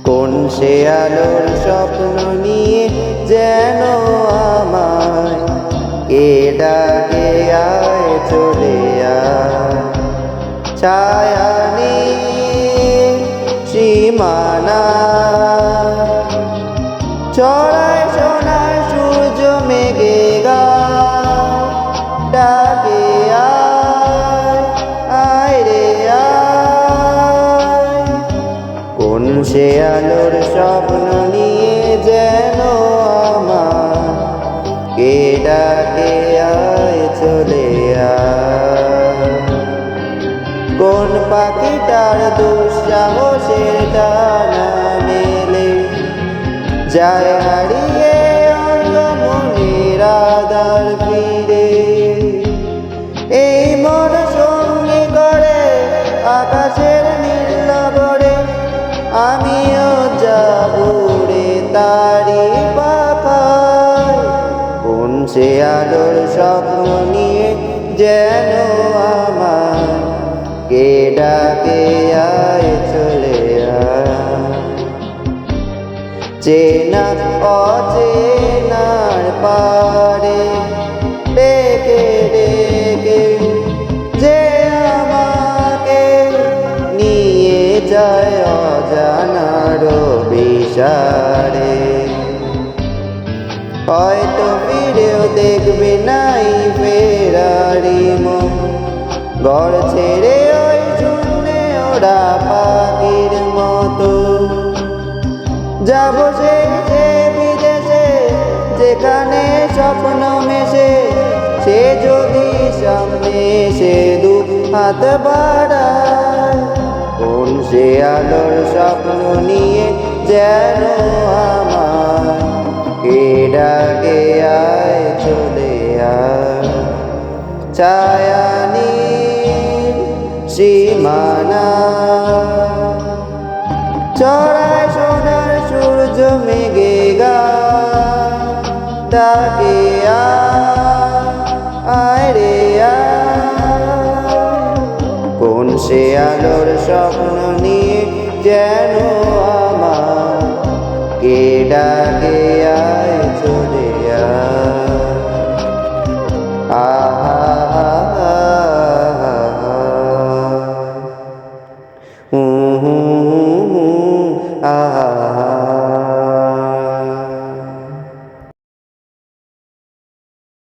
কোন সে আলোর স্বপ্ন নিয়ে যেন আমায় কে ডাকে আয় চলে আয়। ছায়া নেই সীমানা, ছড়ায় সোনার সূর্য মেঘে গায়, ডাকে আয় আয় রে আয়। কোন সে আলোর স্বপ্ন নিয়ে যেন আমার কে ডাকে আয় চলে আয়। কোন পাখিটার দুঃসাহসের ডানা মেলে যায় হারিয়ে অঙ্গ মনের আধার ফিরে। এই মন সঙ্গী করে আকাশের নীল নগরে, আমিও যাব রে তারি পাখায়। কোন সে আলোর স্বপ্ন নিয়ে যেন আমার কে ডাকে আয় চলে আয়। চেনা অচেনার পারে ডেকে ডেকে যে আমাকে নিয়ে যায় অজানার বিষারে। হয়তো ফিরেও দেখবে নাই ফেরারি মন, ঘর ছেড়ে ওই শূন্যে ওরা পাখির মতো। যাবো সে বিদেশে যেখানে স্বপ্ন মেশে, সে যদি সামনে সে দু হাত বাড়ায়। কোন সে আলোর স্বপ্ন নিয়ে যেন আমার কে ডাকে আয় চলে আয়। ছায়া নীল সীমানা, ছড়ায় সোনার সূর্য মেঘে গায়, ডাকে আয় রে আয়। কোন সে আলোর স্বপ্ন নিয়ে যেন আমার কে ডাকে আয়।